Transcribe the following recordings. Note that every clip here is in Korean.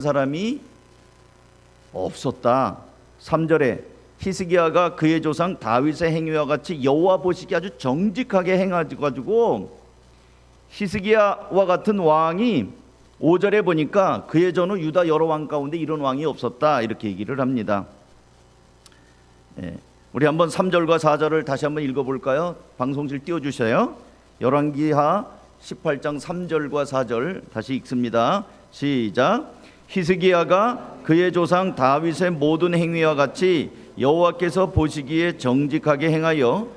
사람이 없었다. 3절에 히스기야가 그의 조상 다윗의 행위와 같이 여호와 보시기에 아주 정직하게 행하가지고 히스기야와 같은 왕이 5절에 보니까 그의 전후 유다 여러 왕 가운데 이런 왕이 없었다, 이렇게 얘기를 합니다. 우리 한번 3절과 4절을 다시 한번 읽어볼까요? 방송실 띄워주셔요. 열왕기하 18장 3절과 4절 다시 읽습니다. 시작. 히스기야가 그의 조상 다윗의 모든 행위와 같이 여호와께서 보시기에 정직하게 행하여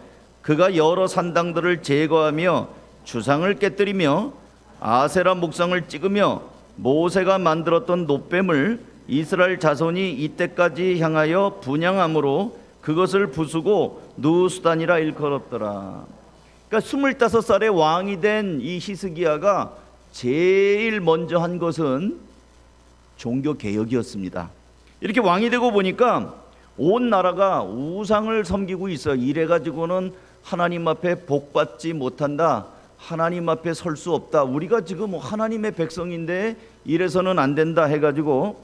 그가 여러 산당들을 제거하며 주상을 깨뜨리며 아세라 목상을 찍으며 모세가 만들었던 놋뱀을 이스라엘 자손이 이때까지 향하여 분향함으로 그것을 부수고 누수단이라 일컬었더라. 그러니까 25살의 왕이 된 이 히스기야가 제일 먼저 한 것은 종교 개혁이었습니다. 이렇게 왕이 되고 보니까 온 나라가 우상을 섬기고 있어요. 이래가지고는 하나님 앞에 복받지 못한다, 하나님 앞에 설 수 없다, 우리가 지금 하나님의 백성인데 이래서는 안 된다 해가지고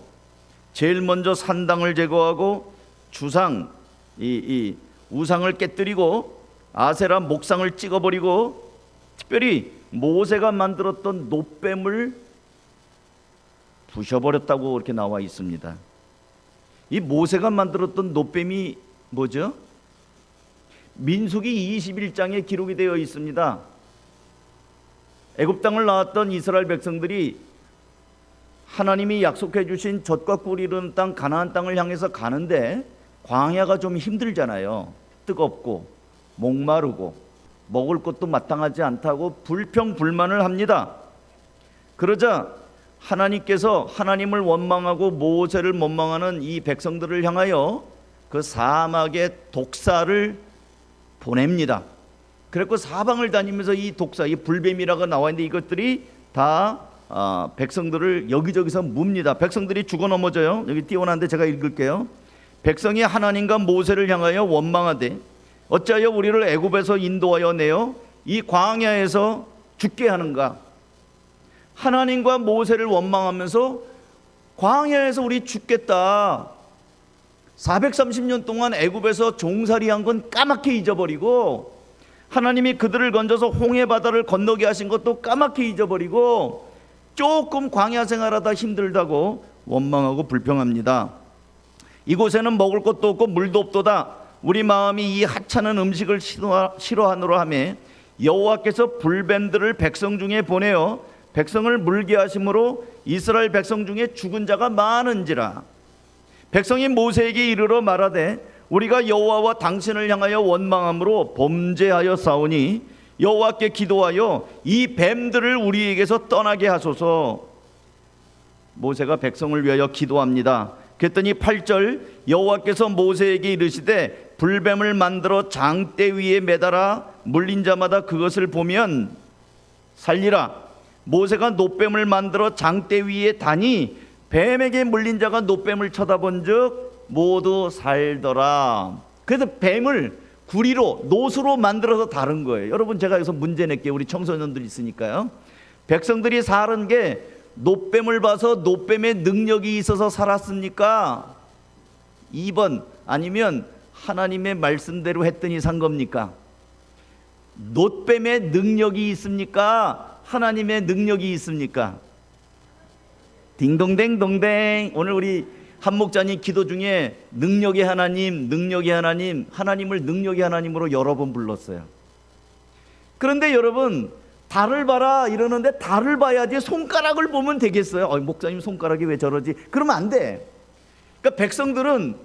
제일 먼저 산당을 제거하고 주상, 이 우상을 깨뜨리고 아세라 목상을 찍어버리고 특별히 모세가 만들었던 놋뱀을 부셔버렸다고 이렇게 나와 있습니다. 이 모세가 만들었던 놋뱀이 뭐죠? 민수기 21장에 기록이 되어 있습니다. 애굽 땅을 나왔던 이스라엘 백성들이 하나님이 약속해 주신 젖과 꿀이 흐르는 땅 가나안 땅을 향해서 가는데 광야가 좀 힘들잖아요. 뜨겁고 목마르고 먹을 것도 마땅하지 않다고 불평불만을 합니다. 그러자 하나님께서 하나님을 원망하고 모세를 원망하는 이 백성들을 향하여 그 사막의 독사를 보냅니다. 그래서 사방을 다니면서 이 독사, 이 불뱀이라고 나와 있는데 이것들이 다 백성들을 여기저기서 뭅니다. 백성들이 죽어 넘어져요. 여기 띄워놨는데 제가 읽을게요. 백성이 하나님과 모세를 향하여 원망하되 어찌하여 우리를 애굽에서 인도하여 내어 이 광야에서 죽게 하는가. 하나님과 모세를 원망하면서 광야에서 우리 죽겠다, 430년 동안 애굽에서 종살이한 건 까맣게 잊어버리고 하나님이 그들을 건져서 홍해 바다를 건너게 하신 것도 까맣게 잊어버리고 조금 광야 생활하다 힘들다고 원망하고 불평합니다. 이곳에는 먹을 것도 없고 물도 없도다. 우리 마음이 이 하찮은 음식을 싫어하노라 하며 여호와께서 불뱀들을 백성 중에 보내어 백성을 물게 하심으로 이스라엘 백성 중에 죽은 자가 많은지라. 백성이 모세에게 이르러 말하되 우리가 여호와와 당신을 향하여 원망함으로 범죄하여 싸우니 여호와께 기도하여 이 뱀들을 우리에게서 떠나게 하소서. 모세가 백성을 위하여 기도합니다. 그랬더니 8절 여호와께서 모세에게 이르시되 불뱀을 만들어 장대 위에 매달아 물린 자마다 그것을 보면 살리라. 모세가 놋뱀을 만들어 장대 위에 다니 뱀에게 물린 자가 놋뱀을 쳐다본 즉 모두 살더라. 그래서 뱀을 구리로 놋으로 만들어서 다른 거예요. 여러분, 제가 여기서 문제 낼게요. 우리 청소년들 있으니까요. 백성들이 살은 게 놋뱀을 봐서 놋뱀의 능력이 있어서 살았습니까? 2번, 아니면 하나님의 말씀대로 했더니 산 겁니까? 놋뱀의 능력이 있습니까? 하나님의 능력이 있습니까? 딩동댕동댕. 오늘 우리 한 목자님 기도 중에 능력의 하나님, 능력의 하나님, 하나님을 능력의 하나님으로 여러 번 불렀어요. 그런데 여러분, 달을 봐라 이러는데 달을 봐야지 손가락을 보면 되겠어요? 목사님 손가락이 왜 저러지? 그러면 안 돼. 그러니까 백성들은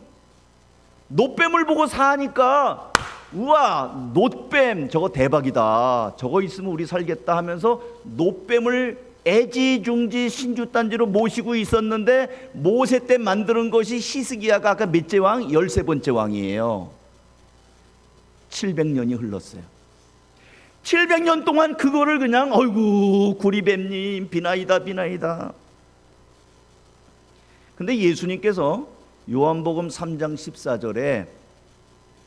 놋뱀을 보고 사니까 우와, 놋뱀 저거 대박이다, 저거 있으면 우리 살겠다 하면서 놋뱀을 애지중지 신주단지로 모시고 있었는데 모세 때 만드는 것이 히스기야가 아까 몇째 왕? 13번째 왕이에요. 700년이 흘렀어요. 700년 동안 그거를 그냥 어이구 구리뱀님 비나이다 비나이다. 근데 예수님께서 요한복음 3장 14절에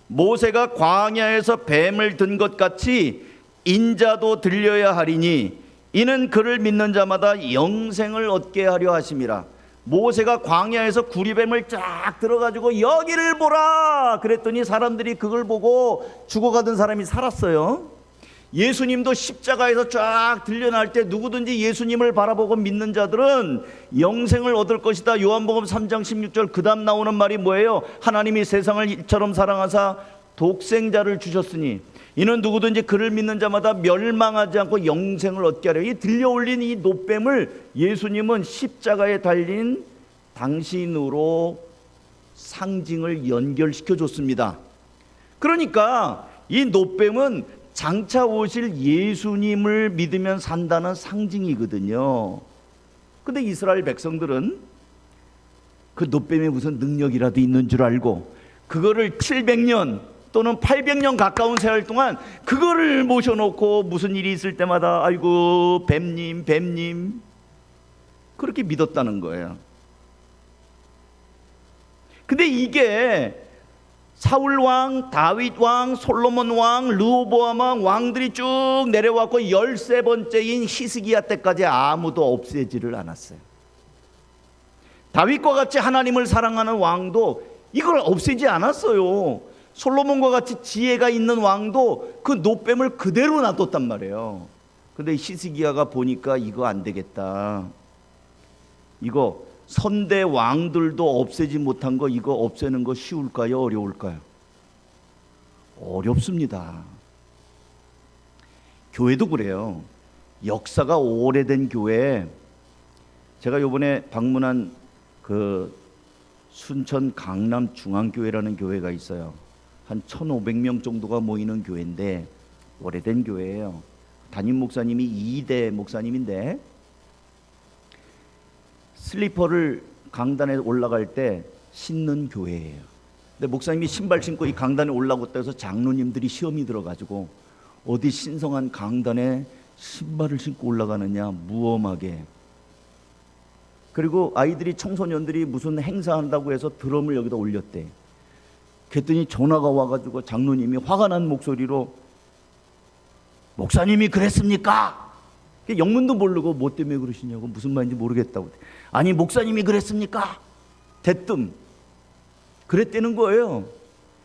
모세가 광야에서 뱀을 든 것 같이 인자도 들려야 하리니 이는 그를 믿는 자마다 영생을 얻게 하려 하심이라. 모세가 광야에서 구리뱀을 쫙 들어가지고 여기를 보라 그랬더니 사람들이 그걸 보고 죽어가던 사람이 살았어요. 예수님도 십자가에서 쫙 들려날 때 누구든지 예수님을 바라보고 믿는 자들은 영생을 얻을 것이다. 요한복음 3장 16절 그 다음 나오는 말이 뭐예요? 하나님이 세상을 이처럼 사랑하사 독생자를 주셨으니 이는 누구든지 그를 믿는 자마다 멸망하지 않고 영생을 얻게 하려. 이 들려올린 이 노뱀을 예수님은 십자가에 달린 당신으로 상징을 연결시켜 줬습니다. 그러니까 이 노뱀은 장차 오실 예수님을 믿으면 산다는 상징이거든요. 근데 이스라엘 백성들은 그 노뱀에 무슨 능력이라도 있는 줄 알고 그거를 700년 또는 800년 가까운 세월 동안 그거를 모셔놓고 무슨 일이 있을 때마다 아이고 뱀님 뱀님 그렇게 믿었다는 거예요. 근데 이게 사울 왕, 다윗 왕, 솔로몬 왕, 르호보암 왕 왕들이 쭉 내려왔고 13번째인 히스기야 때까지 아무도 없애지를 않았어요. 다윗과 같이 하나님을 사랑하는 왕도 이걸 없애지 않았어요. 솔로몬과 같이 지혜가 있는 왕도 그 노뱀을 그대로 놔뒀단 말이에요. 근데 히스기야가 보니까 이거 안 되겠다. 이거 선대 왕들도 없애지 못한 거 이거 없애는 거 쉬울까요? 어려울까요? 어렵습니다. 교회도 그래요. 역사가 오래된 교회, 제가 요번에 방문한 그 순천 강남 중앙교회라는 교회가 있어요. 한 1,500명 정도가 모이는 교회인데 오래된 교회예요. 담임 목사님이 2대 목사님인데 슬리퍼를 강단에 올라갈 때 신는 교회예요. 근데 목사님이 신발 신고 이 강단에 올라갔다 해서 장로님들이 시험이 들어가지고 어디 신성한 강단에 신발을 신고 올라가느냐 무엄하게. 그리고 아이들이 청소년들이 무슨 행사한다고 해서 드럼을 여기다 올렸대. 그랬더니 전화가 와가지고 장로님이 화가 난 목소리로 목사님이 그랬습니까? 영문도 모르고 뭐 때문에 그러시냐고 무슨 말인지 모르겠다고. 아니 목사님이 그랬습니까? 대뜸 그랬다는 거예요.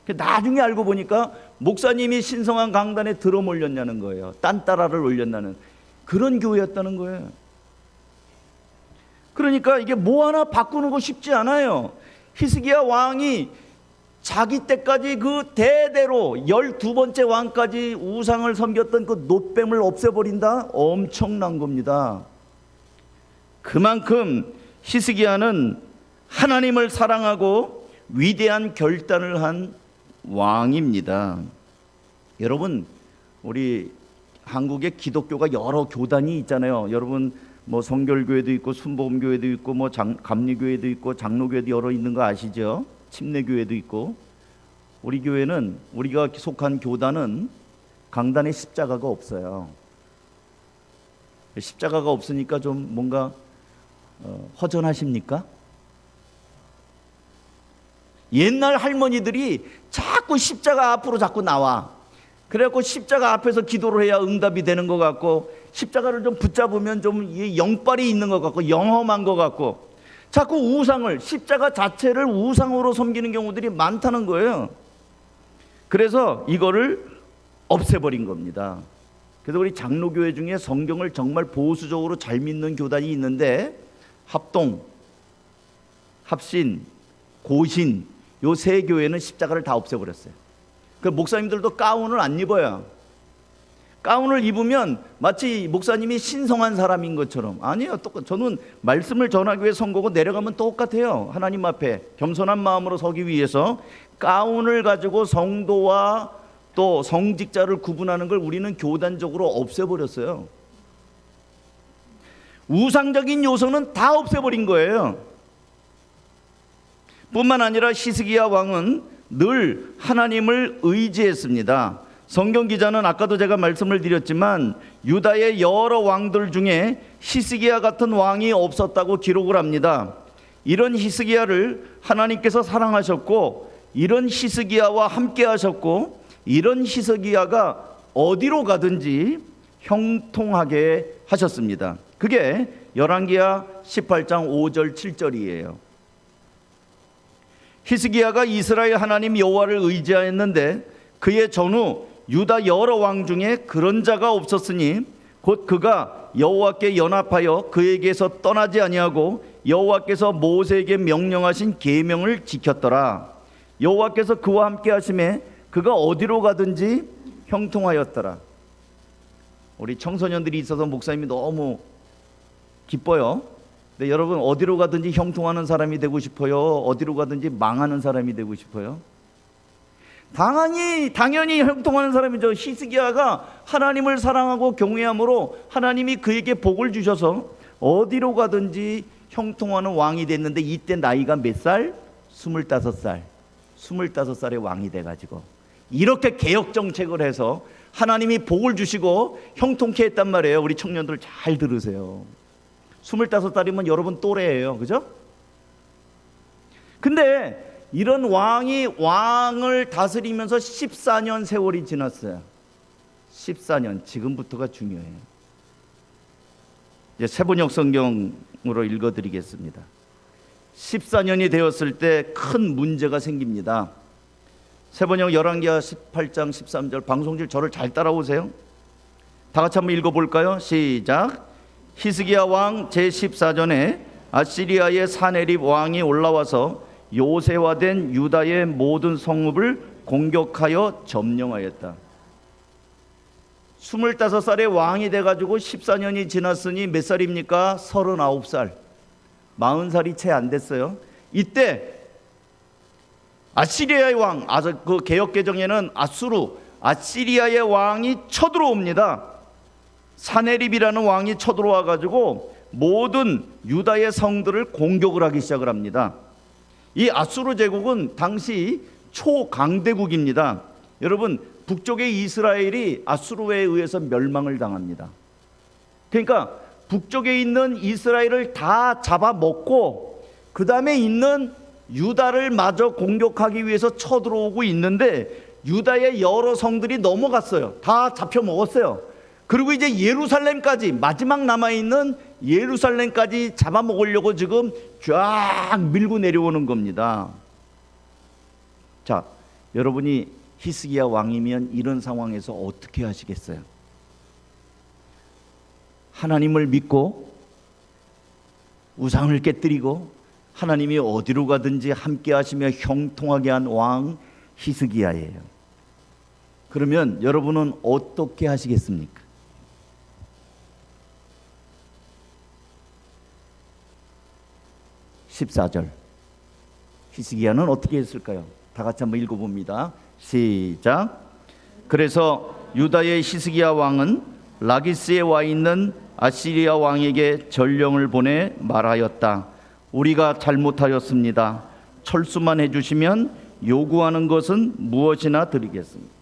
나중에 알고 보니까 목사님이 신성한 강단에 드럼 올렸냐는 거예요. 딴따라를 올렸냐는 그런 교회였다는 거예요. 그러니까 이게 뭐 하나 바꾸는 거 쉽지 않아요. 히스기야 왕이 자기 때까지 그 대대로 12번째 왕까지 우상을 섬겼던 그 노뱀을 없애버린다? 엄청난 겁니다. 그만큼 히스기야는 하나님을 사랑하고 위대한 결단을 한 왕입니다. 여러분, 우리 한국에 기독교가 여러 교단이 있잖아요. 여러분 뭐 성결교회도 있고 순복음교회도 있고 뭐 감리교회도 있고 장로교회도 여러 있는 거 아시죠? 침례교회도 있고. 우리 교회는, 우리가 속한 교단은 강단에 십자가가 없어요. 십자가가 없으니까 좀 뭔가 허전하십니까? 옛날 할머니들이 자꾸 십자가 앞으로 자꾸 나와. 그래갖고 십자가 앞에서 기도를 해야 응답이 되는 것 같고, 십자가를 좀 붙잡으면 좀 영빨이 있는 것 같고 영험한 것 같고, 자꾸 우상을, 십자가 자체를 우상으로 섬기는 경우들이 많다는 거예요. 그래서 이거를 없애버린 겁니다. 그래서 우리 장로교회 중에 성경을 정말 보수적으로 잘 믿는 교단이 있는데 합동, 합신, 고신 요 세 교회는 십자가를 다 없애버렸어요. 그 목사님들도 가운을 안 입어요. 가운을 입으면 마치 목사님이 신성한 사람인 것처럼. 아니에요. 저는 말씀을 전하기 위해 선 거고 내려가면 똑같아요. 하나님 앞에 겸손한 마음으로 서기 위해서 가운을 가지고 성도와 또 성직자를 구분하는 걸 우리는 교단적으로 없애버렸어요. 우상적인 요소는 다 없애버린 거예요. 뿐만 아니라 히스기야 왕은 늘 하나님을 의지했습니다. 성경 기자는 아까도 제가 말씀을 드렸지만 유다의 여러 왕들 중에 히스기야 같은 왕이 없었다고 기록을 합니다. 이런 히스기야를 하나님께서 사랑하셨고, 이런 히스기야와 함께 하셨고, 이런 히스기야가 어디로 가든지 형통하게 하셨습니다. 그게 열왕기하 18장 5절 7절이에요. 히스기야가 이스라엘 하나님 여호와를 의지하였는데 그의 전후 유다 여러 왕 중에 그런 자가 없었으니 곧 그가 여호와께 연합하여 그에게서 떠나지 아니하고 여호와께서 모세에게 명령하신 계명을 지켰더라. 여호와께서 그와 함께 하심에 그가 어디로 가든지 형통하였더라. 우리 청소년들이 있어서 목사님이 너무 기뻐요. 근데 여러분, 어디로 가든지 형통하는 사람이 되고 싶어요? 어디로 가든지 망하는 사람이 되고 싶어요? 당연히 형통하는 사람이죠. 히스기야가 하나님을 사랑하고 경외함으로 하나님이 그에게 복을 주셔서 어디로 가든지 형통하는 왕이 됐는데, 이때 나이가 몇 살? 25살. 25살의 왕이 돼가지고 이렇게 개혁 정책을 해서 하나님이 복을 주시고 형통케 했단 말이에요. 우리 청년들 잘 들으세요. 25살이면 여러분 또래예요. 그죠? 근데 이런 왕을 다스리면서 14년 세월이 지났어요. 14년, 지금부터가 중요해요. 이제 세번역 성경으로 읽어드리겠습니다. 14년이 되었을 때 큰 문제가 생깁니다. 세번역 열왕기하 18장 13절, 방송실 저를 잘 따라오세요. 다 같이 한번 읽어볼까요? 시작. 히스기야 왕 제14전에 아시리아의 사네립 왕이 올라와서 요새화된 유다의 모든 성읍을 공격하여 점령하였다. 25살의 왕이 돼가지고 14년이 지났으니 몇 살입니까? 39살. 40살이 채 안 됐어요. 이때 아시리아의 왕, 그 개역개정에는 아시리아의 왕이 쳐들어옵니다. 사네립이라는 왕이 쳐들어와 가지고 모든 유다의 성들을 공격을 하기 시작을 합니다. 이 아수르 제국은 당시 초강대국입니다. 여러분, 북쪽의 이스라엘이 아수르에 의해서 멸망을 당합니다. 그러니까 북쪽에 있는 이스라엘을 다 잡아먹고 그 다음에 있는 유다를 마저 공격하기 위해서 쳐들어오고 있는데, 유다의 여러 성들이 넘어갔어요. 다 잡혀먹었어요. 그리고 이제 예루살렘까지, 마지막 남아있는 예루살렘까지 잡아먹으려고 지금 쫙 밀고 내려오는 겁니다. 자, 여러분이 히스기야 왕이면 이런 상황에서 어떻게 하시겠어요? 하나님을 믿고 우상을 깨뜨리고 하나님이 어디로 가든지 함께 하시며 형통하게 한 왕 히스기야예요. 그러면 여러분은 어떻게 하시겠습니까? 14절, 히스기야는 어떻게 했을까요? 다 같이 한번 읽어봅니다. 시작. 그래서 유다의 히스기야 왕은 라기스에 와 있는 아시리아 왕에게 전령을 보내 말하였다. 우리가 잘못하였습니다. 철수만 해주시면 요구하는 것은 무엇이나 드리겠습니다.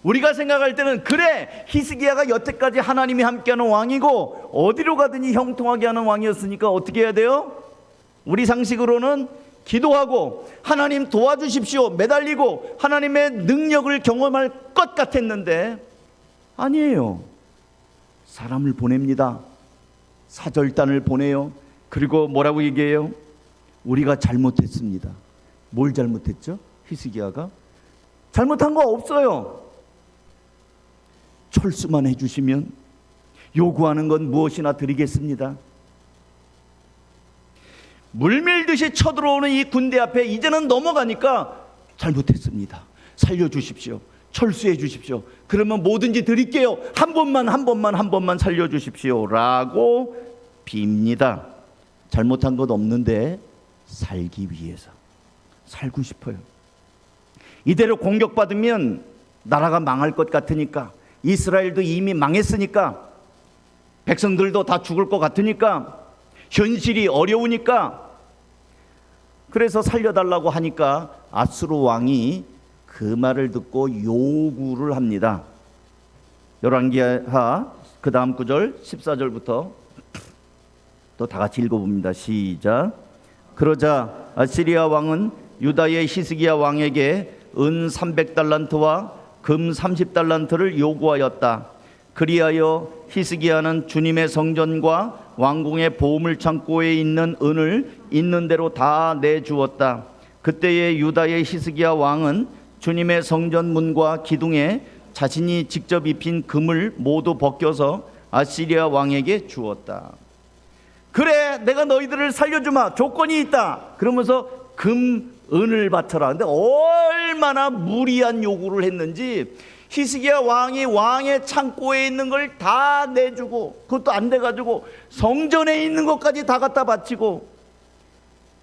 우리가 생각할 때는, 그래, 히스기야가 여태까지 하나님이 함께하는 왕이고 어디로 가든지 형통하게 하는 왕이었으니까 어떻게 해야 돼요? 우리 상식으로는 기도하고 하나님 도와주십시오 매달리고 하나님의 능력을 경험할 것 같았는데, 아니에요. 사람을 보냅니다. 사절단을 보내요. 그리고 뭐라고 얘기해요? 우리가 잘못했습니다. 뭘 잘못했죠? 히스기야가 잘못한 거 없어요. 철수만 해주시면 요구하는 건 무엇이나 드리겠습니다. 물밀듯이 쳐들어오는 이 군대 앞에 이제는 넘어가니까, 잘못했습니다. 살려주십시오. 철수해 주십시오. 그러면 뭐든지 드릴게요. 한 번만 살려주십시오 라고 빕니다. 잘못한 것 없는데 살기 위해서, 살고 싶어요. 이대로 공격받으면 나라가 망할 것 같으니까, 이스라엘도 이미 망했으니까, 백성들도 다 죽을 것 같으니까, 현실이 어려우니까, 그래서 살려달라고 하니까 아수르 왕이 그 말을 듣고 요구를 합니다. 열왕기하 그 다음 구절 14절부터 또 다 같이 읽어봅니다. 시작. 그러자 아시리아 왕은 유다의 히스기야 왕에게 은 300달란트와 금 30달란트를 요구하였다. 그리하여 히스기야는 주님의 성전과 왕궁의 보물 창고에 있는 은을 있는 대로 다 내주었다. 그때의 유다의 히스기야 왕은 주님의 성전 문과 기둥에 자신이 직접 입힌 금을 모두 벗겨서 아시리아 왕에게 주었다. 그래, 내가 너희들을 살려주마. 조건이 있다. 그러면서 은을 바쳐라. 근데 얼마나 무리한 요구를 했는지 히스기야 왕이 왕의 창고에 있는 걸 다 내주고, 그것도 안 돼가지고 성전에 있는 것까지 다 갖다 바치고,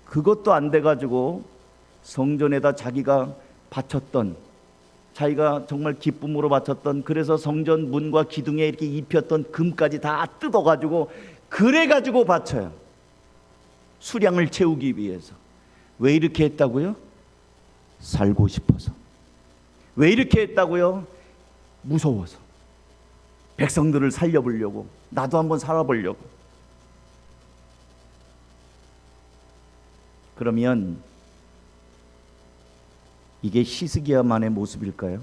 그것도 안 돼가지고 성전에다 자기가 바쳤던, 자기가 정말 기쁨으로 바쳤던, 그래서 성전 문과 기둥에 이렇게 입혔던 금까지 다 뜯어가지고 그래가지고 바쳐요. 수량을 채우기 위해서. 왜 이렇게 했다고요? 살고 싶어서. 왜 이렇게 했다고요? 무서워서. 백성들을 살려보려고, 나도 한번 살아보려고. 그러면 이게 히스기야만의 모습일까요?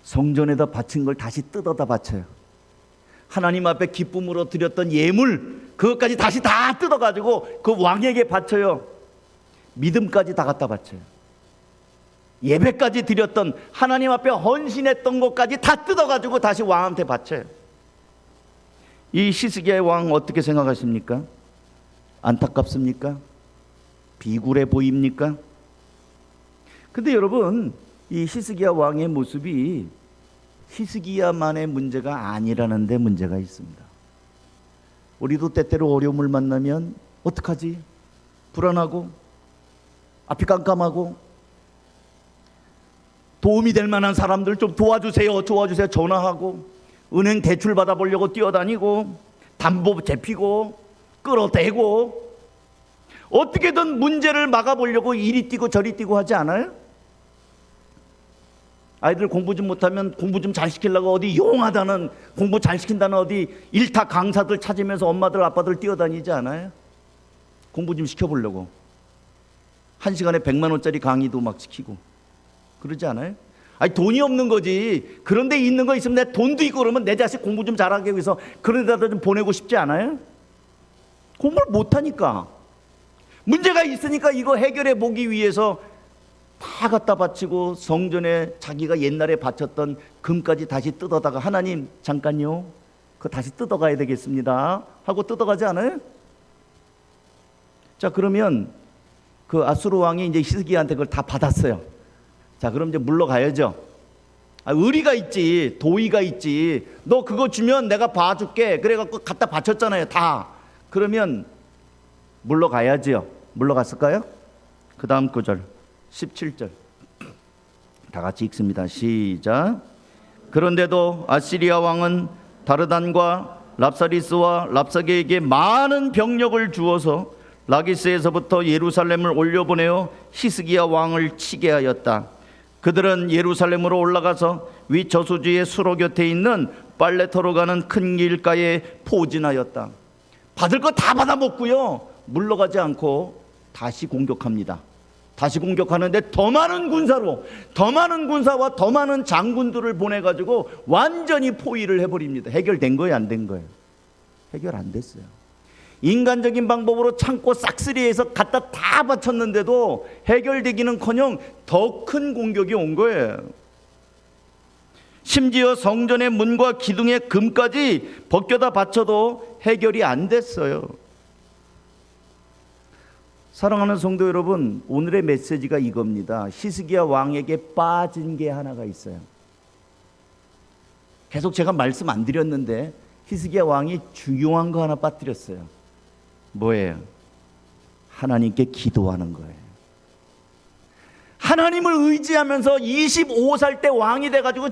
성전에다 바친 걸 다시 뜯어다 바쳐요. 하나님 앞에 기쁨으로 드렸던 예물, 그것까지 다시 다 뜯어가지고 그 왕에게 바쳐요. 믿음까지 다 갖다 바쳐요. 예배까지 드렸던, 하나님 앞에 헌신했던 것까지 다 뜯어가지고 다시 왕한테 바쳐요. 이 히스기야의 왕 어떻게 생각하십니까? 안타깝습니까? 비굴해 보입니까? 근데 여러분, 이 히스기야 왕의 모습이 히스기야만의 문제가 아니라는 데 문제가 있습니다. 우리도 때때로 어려움을 만나면 어떡하지? 불안하고, 앞이 깜깜하고, 도움이 될 만한 사람들 좀 도와주세요 전화하고, 은행 대출 받아보려고 뛰어다니고, 담보 잡히고, 끌어대고, 어떻게든 문제를 막아보려고 이리 뛰고 저리 뛰고 하지 않아요? 아이들 공부 좀 못하면 공부 좀 잘 시키려고 어디 용하다는, 공부 잘 시킨다는 어디 일타 강사들 찾으면서 엄마들 아빠들 뛰어다니지 않아요? 공부 좀 시켜보려고. 1시간에 100만 원짜리 강의도 막 시키고 그러지 않아요? 아니, 돈이 없는 거지. 그런데 있는 거 있으면 내 돈도 있고 그러면 내 자식 공부 좀 잘하게 위해서 그런 데다 좀 보내고 싶지 않아요? 공부를 못하니까. 문제가 있으니까 이거 해결해 보기 위해서 다 갖다 바치고, 성전에 자기가 옛날에 바쳤던 금까지 다시 뜯어다가, 하나님 잠깐요, 그거 다시 뜯어가야 되겠습니다 하고 뜯어가지 않아요? 자, 그러면 그 아수르 왕이 이제 히스기야한테 그걸 다 받았어요. 자, 그럼 이제 물러가야죠. 의리가 있지, 도의가 있지. 너 그거 주면 내가 봐줄게. 그래갖고 갖다 바쳤잖아요, 다. 그러면 물러가야죠. 물러갔을까요? 그 다음 구절 17절 다 같이 읽습니다. 시작. 그런데도 아시리아 왕은 다르단과 랍사리스와 랍사게에게 많은 병력을 주어서 라기스에서부터 예루살렘을 올려보내어 히스기야 왕을 치게 하였다. 그들은 예루살렘으로 올라가서 위 저수지의 수로 곁에 있는 빨래터로 가는 큰 길가에 포진하였다. 받을 거 다 받아먹고요, 물러가지 않고 다시 공격합니다. 다시 공격하는데 더 많은 군사로, 더 많은 군사와 더 많은 장군들을 보내가지고 완전히 포위를 해버립니다. 해결된 거예요, 안 된 거예요? 해결 안 됐어요. 인간적인 방법으로 창고 싹쓸이해서 갖다 다 바쳤는데도 해결되기는커녕 더 큰 공격이 온 거예요. 심지어 성전의 문과 기둥의 금까지 벗겨다 바쳐도 해결이 안 됐어요. 사랑하는 성도 여러분, 오늘의 메시지가 이겁니다. 히스기야 왕에게 빠진 게 하나가 있어요. 계속 제가 말씀 안 드렸는데 히스기야 왕이 중요한 거 하나 빠뜨렸어요. 뭐예요? 하나님께 기도하는 거예요. 하나님을 의지하면서 25살 때 왕이 돼가지고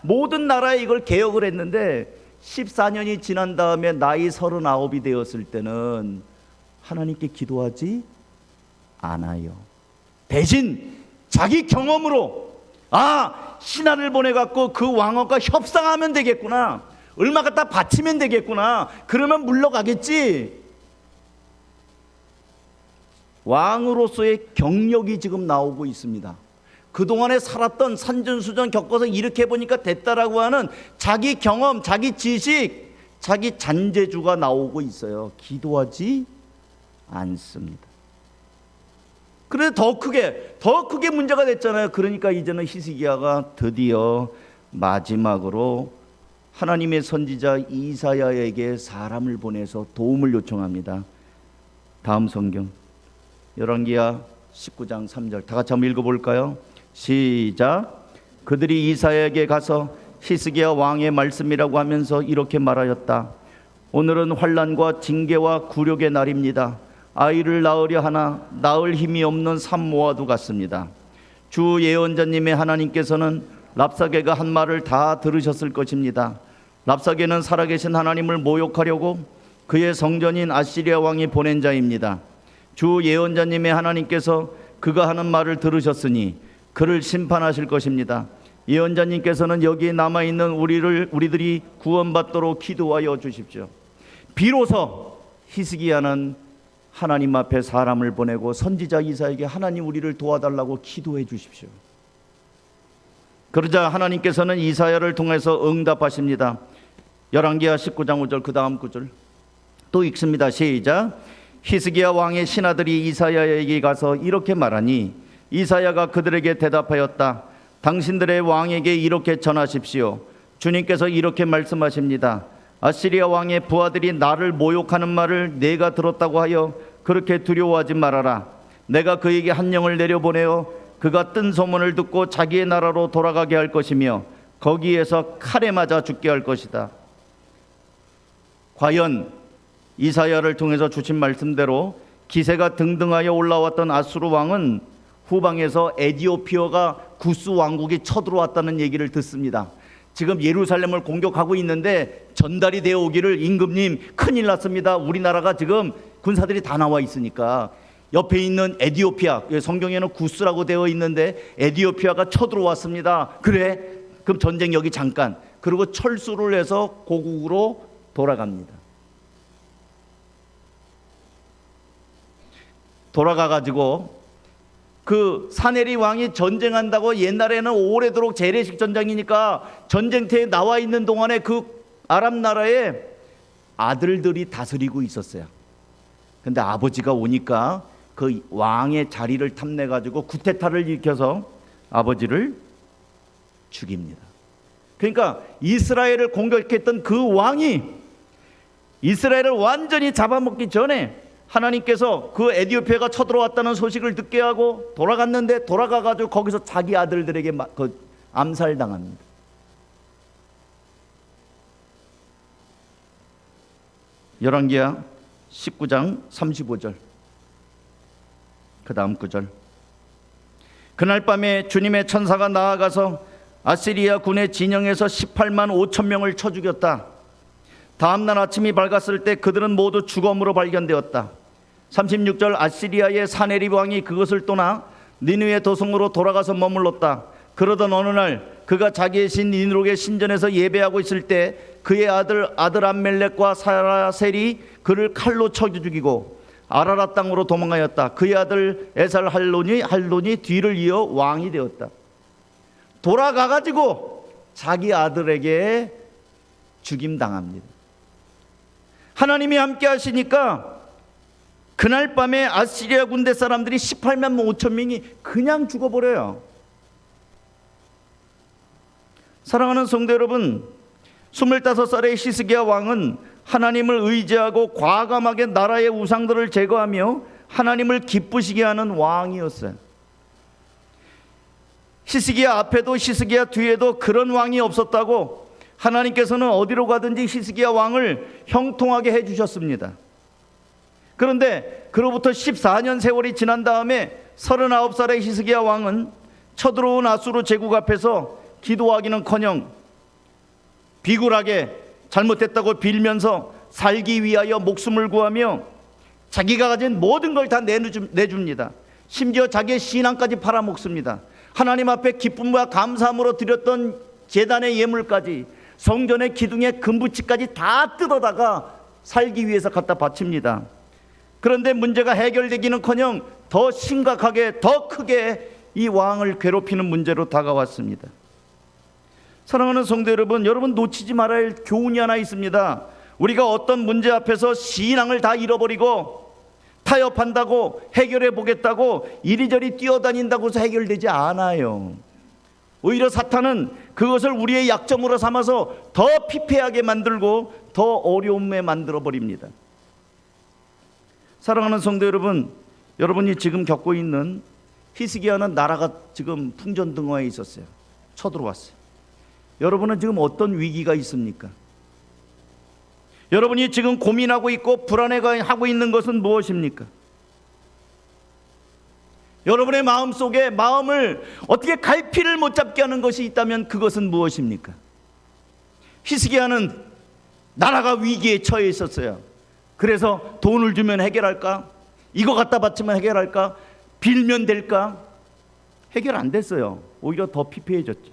모든 나라에 이걸 개혁을 했는데 14년이 지난 다음에 나이 39이 되었을 때는 하나님께 기도하지 않아요. 대신 자기 경험으로, 신하를 보내갖고 그 왕과 협상하면 되겠구나, 얼마 갖다 바치면 되겠구나, 그러면 물러가겠지. 왕으로서의 경력이 지금 나오고 있습니다. 그동안에 살았던 산전수전 겪어서 이렇게 보니까 됐다라고 하는 자기 경험, 자기 지식, 자기 잔재주가 나오고 있어요. 기도하지 않습니다. 그래서 더 크게 문제가 됐잖아요. 그러니까 이제는 히스기야가 드디어 마지막으로 하나님의 선지자 이사야에게 사람을 보내서 도움을 요청합니다. 다음 성경 열왕기야 19장 3절 다 같이 한번 읽어볼까요? 시작. 그들이 이사야에게 가서 히스기야 왕의 말씀이라고 하면서 이렇게 말하였다. 오늘은 환난과 징계와 굴욕의 날입니다. 아이를 낳으려 하나 낳을 힘이 없는 산모와도 같습니다. 주 예언자님의 하나님께서는 랍사게가 한 말을 다 들으셨을 것입니다. 랍사게는 살아계신 하나님을 모욕하려고 그의 성전인 아시리아 왕이 보낸 자입니다. 주 예언자님의 하나님께서 그가 하는 말을 들으셨으니 그를 심판하실 것입니다. 예언자님께서는 여기에 남아있는 우리들이 구원받도록 기도하여 주십시오. 비로소 히스기야는 하나님 앞에 사람을 보내고 선지자 이사야에게 하나님 우리를 도와달라고 기도해 주십시오. 그러자 하나님께서는 이사야를 통해서 응답하십니다. 열왕기야 19장 5절 그 다음 구절 또 읽습니다. 시작. 히스기야 왕의 신하들이 이사야에게 가서 이렇게 말하니 이사야가 그들에게 대답하였다. 당신들의 왕에게 이렇게 전하십시오. 주님께서 이렇게 말씀하십니다. 아시리아 왕의 부하들이 나를 모욕하는 말을 내가 들었다고 하여 그렇게 두려워하지 말아라. 내가 그에게 한 영을 내려보내어 그가 뜬 소문을 듣고 자기의 나라로 돌아가게 할 것이며 거기에서 칼에 맞아 죽게 할 것이다. 과연 이사야를 통해서 주신 말씀대로 기세가 등등하여 올라왔던 아수르 왕은 후방에서 에디오피아가 구스 왕국이 쳐들어왔다는 얘기를 듣습니다. 지금 예루살렘을 공격하고 있는데 전달이 되어 오기를 임금님 큰일 났습니다. 우리나라가 지금 군사들이 다 나와 있으니까 옆에 있는 에디오피아, 성경에는 구스라고 되어 있는데 에디오피아가 쳐들어왔습니다. 그래? 그럼 전쟁 여기 잠깐. 그리고 철수를 해서 고국으로 돌아갑니다. 돌아가가지고 그 사네리 왕이 전쟁한다고 옛날에는 오래도록 재래식 전장이니까 전쟁터에 나와 있는 동안에 그 아랍 나라에 아들들이 다스리고 있었어요. 근데 아버지가 오니까 그 왕의 자리를 탐내가지고 쿠데타를 일으켜서 아버지를 죽입니다. 그러니까 이스라엘을 공격했던 그 왕이 이스라엘을 완전히 잡아먹기 전에 하나님께서 그 에디오피아가 쳐들어왔다는 소식을 듣게 하고 돌아갔는데 돌아가가지고 거기서 자기 아들들에게 암살당합니다. 열왕기야 19장 35절 그 다음 구절 그날 밤에 주님의 천사가 나아가서 아시리아 군의 진영에서 18만 5천 명을 쳐 죽였다. 다음날 아침이 밝았을 때 그들은 모두 죽음으로 발견되었다. 36절 아시리아의 사네립 왕이 그것을 떠나 니느웨 도성으로 돌아가서 머물렀다. 그러던 어느 날 그가 자기의 신 니누록의 신전에서 예배하고 있을 때 그의 아들 암멜렉과 사라셀이 그를 칼로 쳐 죽이고 아라라 땅으로 도망하였다. 그의 아들 에살할론이 뒤를 이어 왕이 되었다. 돌아가가지고 자기 아들에게 죽임당합니다. 하나님이 함께 하시니까 그날 밤에 아시리아 군대 사람들이 18만 5천 명이 그냥 죽어버려요. 사랑하는 성도 여러분, 25살의 히스기야 왕은 하나님을 의지하고 과감하게 나라의 우상들을 제거하며 하나님을 기쁘시게 하는 왕이었어요. 히스기야 앞에도 히스기야 뒤에도 그런 왕이 없었다고 하나님께서는 어디로 가든지 히스기야 왕을 형통하게 해주셨습니다. 그런데 그로부터 14년 세월이 지난 다음에 39살의 히스기야 왕은 쳐들어온 아수르 제국 앞에서 기도하기는커녕 비굴하게 잘못했다고 빌면서 살기 위하여 목숨을 구하며 자기가 가진 모든 걸 다 내줍니다. 심지어 자기의 신앙까지 팔아먹습니다. 하나님 앞에 기쁨과 감사함으로 드렸던 제단의 예물까지 성전의 기둥의 금붙이까지 다 뜯어다가 살기 위해서 갖다 바칩니다. 그런데 문제가 해결되기는커녕 더 심각하게 더 크게 이 왕을 괴롭히는 문제로 다가왔습니다. 사랑하는 성도 여러분, 여러분 놓치지 말아야 할 교훈이 하나 있습니다. 우리가 어떤 문제 앞에서 신앙을 다 잃어버리고 타협한다고 해결해 보겠다고 이리저리 뛰어다닌다고 해서 해결되지 않아요. 오히려 사탄은 그것을 우리의 약점으로 삼아서 더 피폐하게 만들고 더 어려움에 만들어 버립니다. 사랑하는 성도 여러분, 여러분이 지금 겪고 있는 히스기야는 나라가 지금 풍전등화에 있었어요. 쳐들어왔어요. 여러분은 지금 어떤 위기가 있습니까? 여러분이 지금 고민하고 있고 불안해하고 있는 것은 무엇입니까? 여러분의 마음속에 마음을 어떻게 갈피를 못 잡게 하는 것이 있다면 그것은 무엇입니까? 히스기야는 나라가 위기에 처해 있었어요. 그래서 돈을 주면 해결할까? 이거 갖다 바치면 해결할까? 빌면 될까? 해결 안 됐어요. 오히려 더 피폐해졌죠.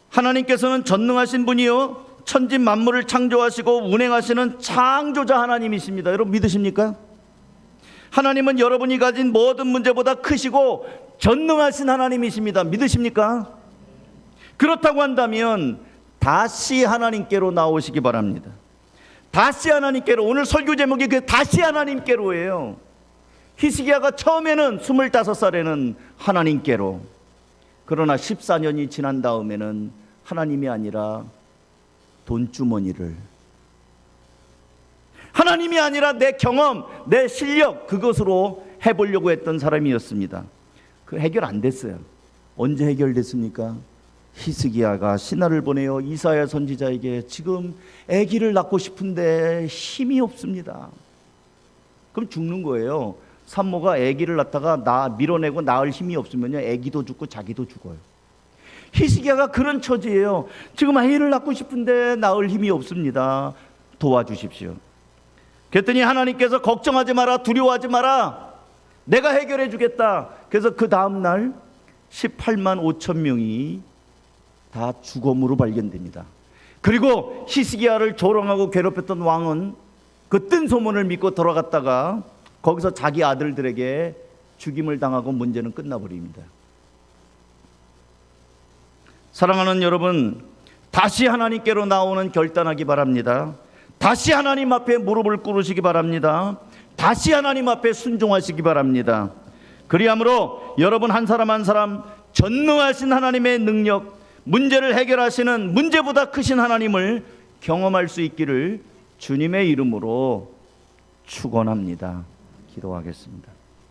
하나님께서는 전능하신 분이요 천지 만물을 창조하시고 운행하시는 창조자 하나님이십니다. 여러분 믿으십니까? 하나님은 여러분이 가진 모든 문제보다 크시고 전능하신 하나님이십니다. 믿으십니까? 그렇다고 한다면 다시 하나님께로 나오시기 바랍니다. 다시 하나님께로. 오늘 설교 제목이 그 다시 하나님께로예요. 히스기야가 처음에는 25살에는 하나님께로, 그러나 14년이 지난 다음에는 하나님이 아니라 돈주머니를, 하나님이 아니라 내 경험, 내 실력, 그것으로 해보려고 했던 사람이었습니다. 그 해결 안 됐어요. 언제 해결됐습니까? 히스기야가 신하를 보내요. 이사야 선지자에게 지금 아기를 낳고 싶은데 힘이 없습니다. 그럼 죽는 거예요. 산모가 아기를 낳다가 밀어내고 낳을 힘이 없으면요, 아기도 죽고 자기도 죽어요. 히스기야가 그런 처지예요. 지금 아이를 낳고 싶은데 낳을 힘이 없습니다. 도와주십시오. 그랬더니 하나님께서 걱정하지 마라, 두려워하지 마라, 내가 해결해 주겠다. 그래서 그 다음 날 18만 5천 명이 다 죽음으로 발견됩니다. 그리고 히스기야를 조롱하고 괴롭혔던 왕은 그 뜬 소문을 믿고 돌아갔다가 거기서 자기 아들들에게 죽임을 당하고 문제는 끝나버립니다. 사랑하는 여러분, 다시 하나님께로 나오는 결단하기 바랍니다. 다시 하나님 앞에 무릎을 꿇으시기 바랍니다. 다시 하나님 앞에 순종하시기 바랍니다. 그리함으로 여러분 한 사람 한 사람 전능하신 하나님의 능력, 문제를 해결하시는 문제보다 크신 하나님을 경험할 수 있기를 주님의 이름으로 축원합니다. 기도하겠습니다.